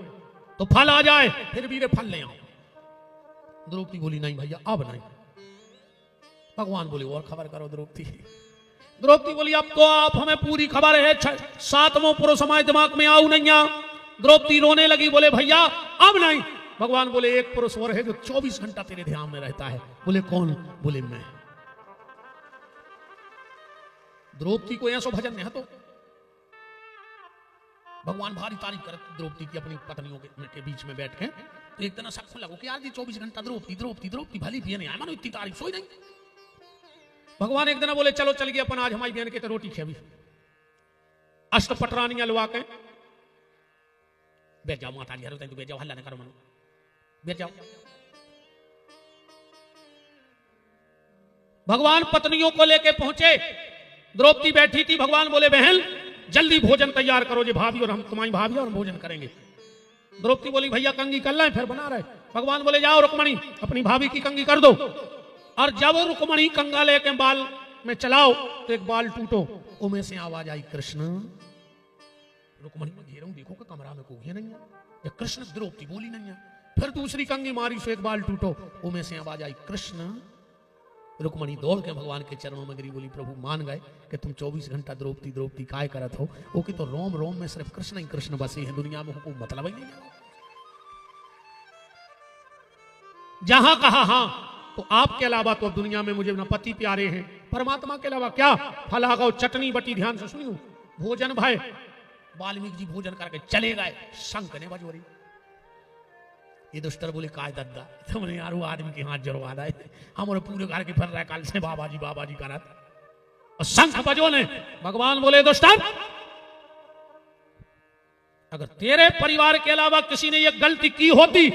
तो फल आ जाए, फिर भी रे फल नहीं आओ। द्रौपदी बोली नहीं भैया अब नहीं। भगवान बोले और खबर करो द्रौपदी। द्रौपदी बोली अब तो आप हमें पूरी खबर है, 7वां पुरुष हमारे दिमाग में आओ नहीं। द्रौपदी रोने लगी, बोले भैया अब नहीं। भगवान बोले एक पुरुष और है जो 24 घंटा तेरे ध्यान में रहता है। बोले कौन? बोले मैं। द्रौपदी को ऐसा भजन नहीं है। तो भगवान भारी तारीफ करते द्रौपदी की अपनी पत्नियों के बीच में बैठ के। तो एक दिन सबको लगो कि यार जी 24 घंटा द्रौपदी द्रौपदी द्रौपदी भली भी नहीं आया, मानो इतनी तारीफ सोई नहीं। भगवान एक दिन बोले चलो चल गए अपन आज हमारी बहन के तो रोटी खेवी। अष्टपटरानियां लुआ के बैठ जाओ माता जी, तो बैठ जाओ, हल्ला नहीं करो मनो, बैठ जाओ। भगवान पत्नियों को लेके पहुंचे। द्रौपदी बैठी थी। भगवान बोले बहन जल्दी भोजन तैयार करो जी, भाभी और हम तुम्हारी भाभी और हम भोजन करेंगे। द्रौपदी बोली भैया कंगी कर लें फिर बना रहे। भगवान बोले जाओ रुक्मणी अपनी भाभी की कंगी कर दो। और जब रुक्मणी कंगा लेके बाल में चलाओ तो एक बाल टूटो, उनमें से आवाज आई कृष्ण। रुक्मणी में घेरा देखो कि कमरा में कोई नहीं है, या कृष्ण। द्रौपदी बोली नहीं है। फिर दूसरी कंगी मारी सो एक बाल टूटो, उनमें से आवाज आई कृष्ण। रुक्मणी दौड़ के भगवान के चरणों में गिरी, बोली प्रभु मान गए कि तुम 24 घंटा द्रौपदी द्रौपदी काय करत हो। वो कि तो रोम रोम में सिर्फ कृष्ण ही कृष्ण बसे हैं, दुनिया में हुकुम मतलब ही नहीं है। जहां कहा हाँ तो आपके अलावा तो दुनिया में मुझे न पति प्यारे हैं, परमात्मा के अलावा क्या। फला गाओ चटनी बटी, ध्यान से सुनियो। भोजन भाई वाल्मीकि जी भोजन करके चले गए। शंख ने बजोरी। ये दुष्टर बोले काय दद्दा तुमने यार वो आदमी के हाथ जरवा दाए, हमारे पूरे घर के फिर रहा काल से बाबा जी का रात। और शंख बजो ने। भगवान बोले दुष्टर अगर तेरे परिवार के अलावा किसी ने ये गलती की होती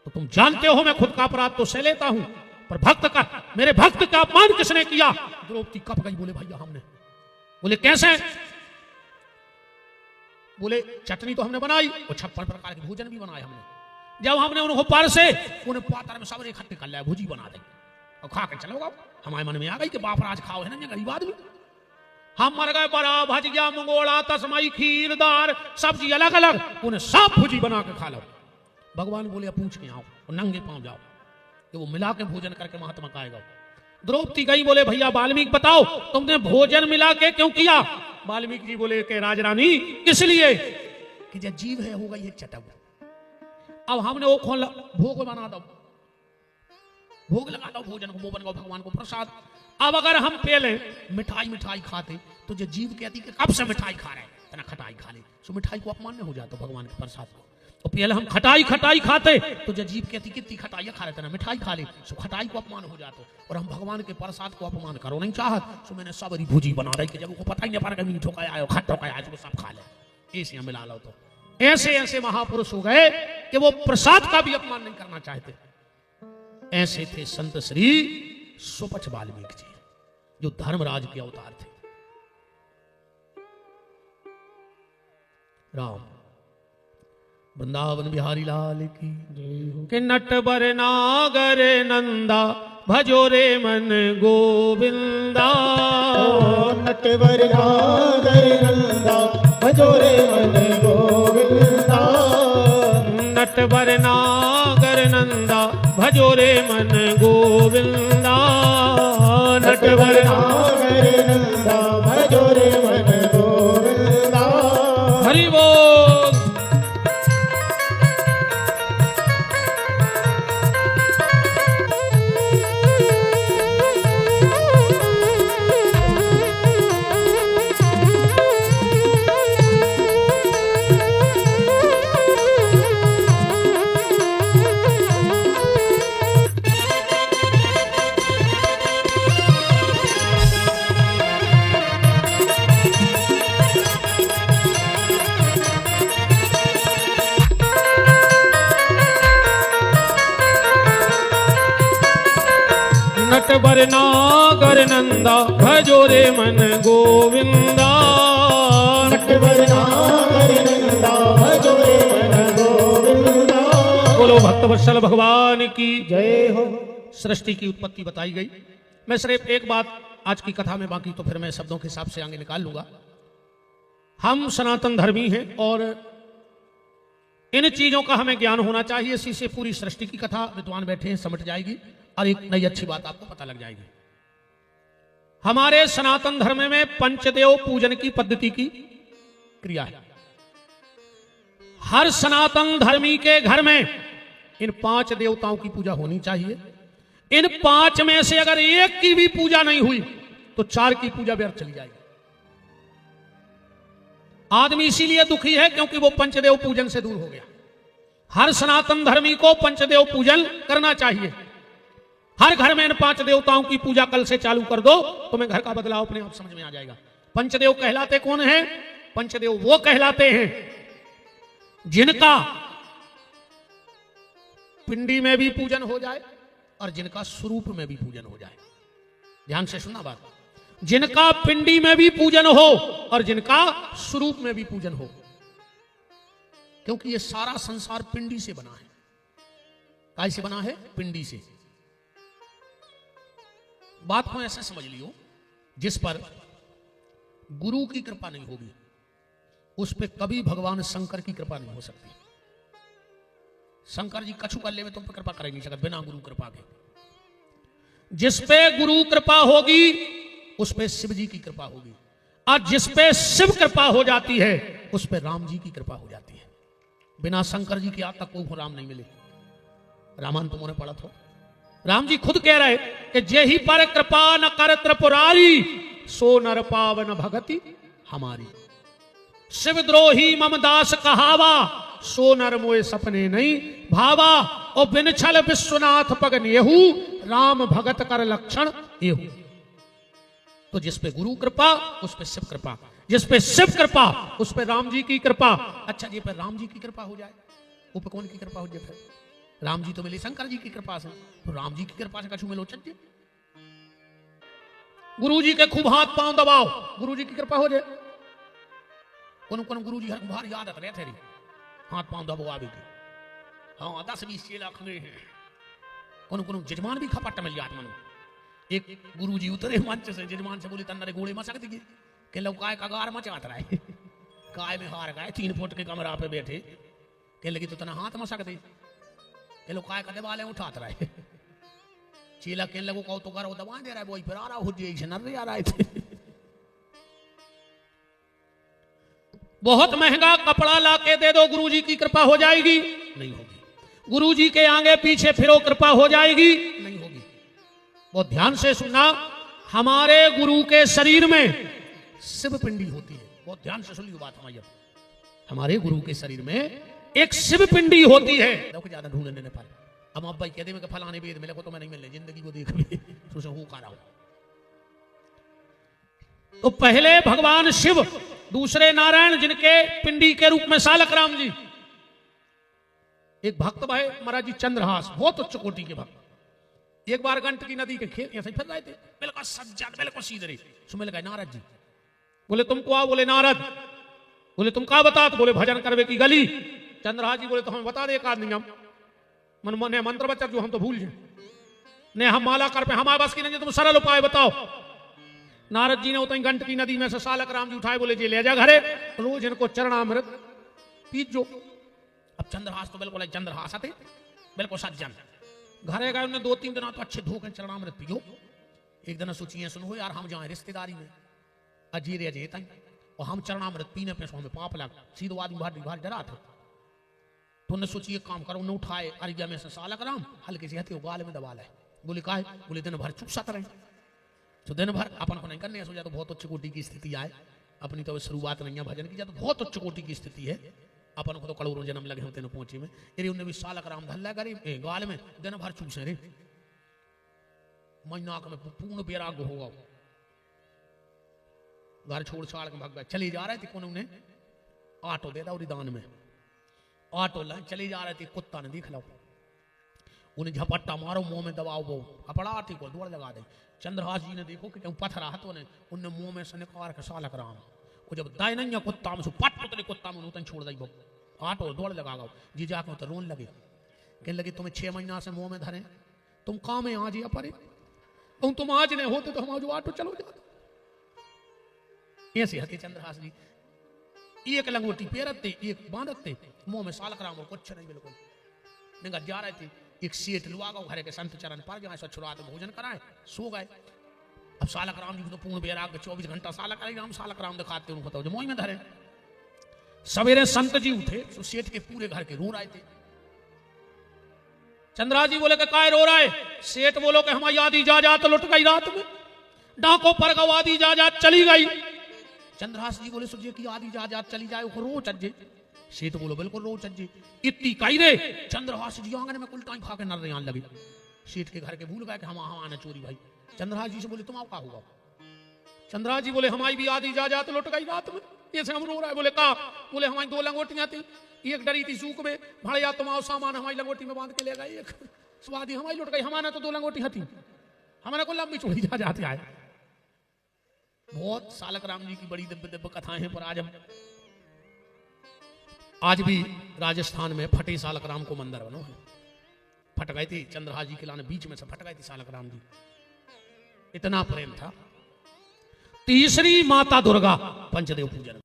तो तुम जानते हो मैं खुद का अपराध तो सह लेता हूं, पर भक्त का मेरे भक्त का अपमान किसने किया। द्रौपदी कब गई। बोले भैया हमने। बोले कैसे। बोले चटनी तो हमने बनाई और 56 प्रकार के भोजन भी बनाए हमने। जब हमने उनको पर से उन्हें पातर में सब इकट्ठे कर लिया, भुजी बना दी और खा के चलोगा। हमारे मन में आ गई कि बाप राज खाओ है ना गरीब आदमी। हम मर गए, बड़ा भजिया मंगोड़ा तस्मई खीर दार सब्जी अलग अलग, उन्हें सब भुजी बना के खा लो। भगवान बोले पूछ के आओ और नंगे पांव जाओ कि वो मिला के भोजन करके महात्मा खाएगा। द्रौपदी गई, बोले भैया वाल्मीकि बताओ तुमने भोजन मिला के क्यों किया? वाल्मीकि जी बोले कि राजरानी इसलिए कि जब जीव है होगा ये चटक, अब हमने वो खोल भोग बना दो, भोग लगा दो भोजन को, वो बन गो भगवान को प्रसाद। अब अगर हम पहले मिठाई मिठाई खाते तो जो जीव कहती कि कब से मिठाई खा रहे हैं, इतना खटाई खा ले, तो मिठाई को अपमान हो जाता भगवान के प्रसाद को। तो पहले हम खटाई खटाई खाते तो जो जीव कहती कितनी खटाई खा रहे थे ना, मिठाई खा ले, सो खटाई को अपमान हो जाता। और हम भगवान के प्रसाद को अपमान करो नहीं चाहत, तो मैंने सबरी भुजी बना रही कि जब उनको पता ही नहीं पड़ा मीठो का आयो खट्टो का आयो तो सब खा ले, ऐसे मिला लो। तो ऐसे ऐसे महापुरुष हो गए कि वो प्रसाद का भी अपमान नहीं करना चाहते। ऐसे थे संत श्री सुपच वाल्मीकि जी, जो धर्मराज के अवतार थे। राम वृंदावन बिहारी लाल की कि नटवर नागर नंदा भजो रे मन गोविंदा, नटवर नागर नंदा भजो रे मन गोविंदा, नटवर नागर नंदा भजो रे मन गोविंदा, नटवर नागर नंदा भजो रे मन गोविंदा। हरि बोल। नटवर नागर नंदा भजो रे मन गोविंदा, नटवर नागर नंदा भजो रे मन गोविंदा। बोलो भक्तवत्सल भगवान की जय हो। सृष्टि की उत्पत्ति बताई गई। मैं सिर्फ एक बात आज की कथा में, बाकी तो फिर मैं शब्दों के हिसाब से आगे निकाल लूंगा। हम सनातन धर्मी हैं और इन चीजों का हमें ज्ञान होना चाहिए। इसी से पूरी सृष्टि की कथा विद्वान बैठे हैं समझ जाएगी और एक नई अच्छी बात आपको पता लग जाएगी। हमारे सनातन धर्म में पंचदेव पूजन की पद्धति की क्रिया है। हर सनातन धर्मी के घर में इन 5 देवताओं की पूजा होनी चाहिए। इन 5 में से अगर एक की भी पूजा नहीं हुई तो 4 की पूजा व्यर्थ चली जाएगी। आदमी इसीलिए दुखी है क्योंकि वो पंचदेव पूजन से दूर हो गया। हर सनातन धर्मी को पंचदेव पूजन करना चाहिए। हर घर में इन 5 देवताओं की पूजा कल से चालू कर दो, तुम्हें घर का बदलाव अपने आप समझ में आ जाएगा। पंचदेव कहलाते कौन हैं? पंचदेव वो कहलाते हैं जिनका पिंडी में भी पूजन हो जाए और जिनका स्वरूप में भी पूजन हो जाए। ध्यान से सुनना बात, जिनका पिंडी में भी पूजन हो और जिनका स्वरूप में भी पूजन हो, क्योंकि ये सारा संसार पिंडी से बना है। काय से बना है? पिंडी से। बात को ऐसा समझ लियो, जिस पर गुरु की कृपा नहीं होगी उस पर कभी भगवान शंकर की कृपा नहीं हो सकती। शंकर जी कछु कर ले तुम पर कृपा कर नहीं सकते बिना गुरु कृपा के। जिस पे गुरु कृपा होगी उस पे शिव जी की कृपा होगी, और जिस पे शिव कृपा हो जाती है उस पे राम जी की कृपा हो जाती है। बिना शंकर जी की आज तक कोई राम नहीं मिले। रामायण तुमने पढ़ा था, राम जी खुद कह रहे कि जेहि पर कृपा न कर त्रिपुरारी सो नर पावन भगति हमारी। शिवद्रोही मम दास कहावा सो नर मोए सपने नहीं भावा। और बिन छल विश्वनाथ पग नेहू राम भगत कर लक्षण एहू। तो जिस पे गुरु कृपा उस पे शिव कृपा, जिस पे शिव कृपा उस पे राम जी की कृपा। अच्छा जी, पर राम जी की कृपा हो जाए वो पे कौन की कृपा हो जाए? फिर राम जी तो मिले शंकर जी की कृपा से, तो राम जी की कृपा से कछु मिलो चल। गुरु जी के खूब हाथ पांव दबाओ, गुरु जी की कृपा हो जाए। कौन कौन गुरु जी हर भारी आदत रहे थे हाथ पांव दबो आवे की। हाँ 10-20 चेला खड़े हैं। कौन कौन जजमान भी खपट मिल जात मनो। एक गुरु जी उतरे मंच से, जजमान से बोले तन्नरे गोले मसक दिए के लोग काय का गार मचात रहा है, काय में हार गए 3 फुट के कमरा पे बैठे, के लगी तो तना हाथ मसक दे, के लोग काय का दबाले उठात रहा है, चीला के लोगों को तो करो दबा दे रहा है, वही फिर आ रहा हो जी नर आ रहा थे। बहुत महंगा कपड़ा लाके दे दो, गुरुजी की कृपा हो जाएगी, नहीं होगी। गुरुजी के आगे पीछे फिरो, कृपा हो जाएगी, नहीं होगी। बहुत ध्यान से सुनना, हमारे गुरु के शरीर में शिव पिंडी होती है, बहुत ध्यान से सुनिए बात हमारी। हमारे गुरु के शरीर में एक शिव पिंडी होती है, देखो ज्यादा ढूंढने न पाए। अब आप भाई कहते हैं फलाने वेद मिले को तो मैं नहीं मिलने, जिंदगी को देख ली तो हूं का रहा हूं। तो पहले भगवान शिव, दूसरे नारायण, जिनके पिंडी के रूप में सालक राम जी। एक भक्त भाई महाराज जी चंद्रहास, बहुत उच्च कोटि के भक्त, एक बार गंडकी नदी के खेत ऐसे फिर रहे थे, बिल्कुल सज्जन, बिल्कुल सीधे। सुमिल गए नारद जी, बोले तुमको आओ, बोले नारद, बोले तुम का बता, तो बोले भजन करवे की गली। चंद्रहास जी बोले तो हमें बता दे एक आध नियम, मन मंत्र बच्चा जो हम तो भूल जाए, ने हम माला कर पे हमारे बस की नहीं, तुम सरल उपाय बताओ। नारद जी ने उतनी गंडकी नदी में से सालक राम जी उठाए, बोले जी ले जा घरे, रोज इनको चरणामृत पीजो। अब चंद्रहास तो बिल्कुल चंद्रहास आते, बिल्कुल सज्जन। घरे गए, उन्हें 2-3 दिन तो अच्छे धोकर चरणामृत पियो। एक दिन सोचिए, सुनो यार, हम जाए रिश्तेदारी में अजीर अजय तक, और हम चरणामृत पीने पे हमें पाप लगा, सीधो आदमी भारी भारी डरा था। तो उन्हें सोचिए काम करो, उन्हें उठाए अरिया में से सालक राम हल्के से हथे गाल में दबा लाए। बोले का है, बोले दिन भर चुपसात रहे, तो दिन भर अपन को नहीं करने सोचा, तो बहुत उच्च कोटि की स्थिति आए अपनी, तो शुरुआत नहीं है भजन की, तो बहुत उच्च कोटि की स्थिति है, अपन को तो करोड़ों जन्म लगे होते न पहुंचे में। अरे उन्हें भी सालक राम धल्ला करे गाल में, दिन भर चूसे रे, महीना में पूर्ण वैराग्य होगा। घर छोड़ छाड़ के भाग गए, चले जा रहे थे, कौन उन्हें ऑटो दे दो दान में, ऑटो ला चले जा रहे थे, कुत्ता ने देख लो, उन्हें झपट्टा मारो, मुंह में दबाओ, वो अपड़ा ठीक हो दौड़ लगा दे। चंद्रहास जी ने देखो कि पत्थर हाथों ने उन्हें मुंह में से निकाल के सालक राम, वो जब दाई नहीं कुत्ता में पट उतरे, कुत्ता में उतन छोड़ दी, वो ऑटो दौड़ लगा गो जी, जाके तो रोन लगे, कहने लगे तुम्हें 6 महीना से मुंह में धरे, तुम काम में आज या परे, तुम आज नहीं होते तो हम आज ऑटो चलो जाते। ऐसे हते चंद्रहास जी, एक लंगोटी पेरते, एक बांधते, मुंह में सालक राम, कुछ नहीं बिल्कुल निगत जा रहे थे। एक सेठ लुआ गो घरे के संत चरण पर जाए, छुड़ाते भोजन कराए, सो गए। अब सालक राम जी को तो पूर्ण वैराग्य, 24 घंटा सालक राम सालक राम दिखाते, उनको तो मोह में धरे। सवेरे संत जी उठे तो सेठ के पूरे घर के रो रहे थे। चंद्रहास जी बोले कि काय रो रहा है? सेठ बोलो कि हमारी आधी जायदाद लुट गई रात में, डाकों पर गौ आधी जायदाद चली गई। चंद्रहास जी बोले सोचिए कि आधी जायदाद चली जाए, रो चज्जे। सेठ बोलो बिल्कुल रो चज्जे, इतनी कही रे। चंद्रहास जी आंगन में कुलटाई खा के नर आने लगे। सेठ के घर के भूल गए कि हम आने चोरी भाई। चंद्रहास जी से बोले तुम आओ का हुआ? चंद्रहास जी बोले हमारी भी आधी जायदाद लुट गई रात में, ऐसे हम रो रहा है। बोले का? बोले हमारी 2 लंगोटियां थी, एक डरी थी सूख में, भाड़िया तुम आओ सामान हमारी लंगोटी में बांध के ले गई, एक स्वादी हमारी लुट गई। हमारे तो 2 लंगोटी थी, हमारे को लंबी चोरी जा जाती है। बहुत सालक राम जी की बड़ी दिव्य दिव्य कथाएं हैं, पर आज भी राजस्थान में फटे सालक राम को मंदिर बनो है। फट गए थे चंद्रहास जी के लाने, बीच में से फट गए थे सालक राम जी, इतना प्रेम था। तीसरी माता दुर्गा, पंचदेव पूजन।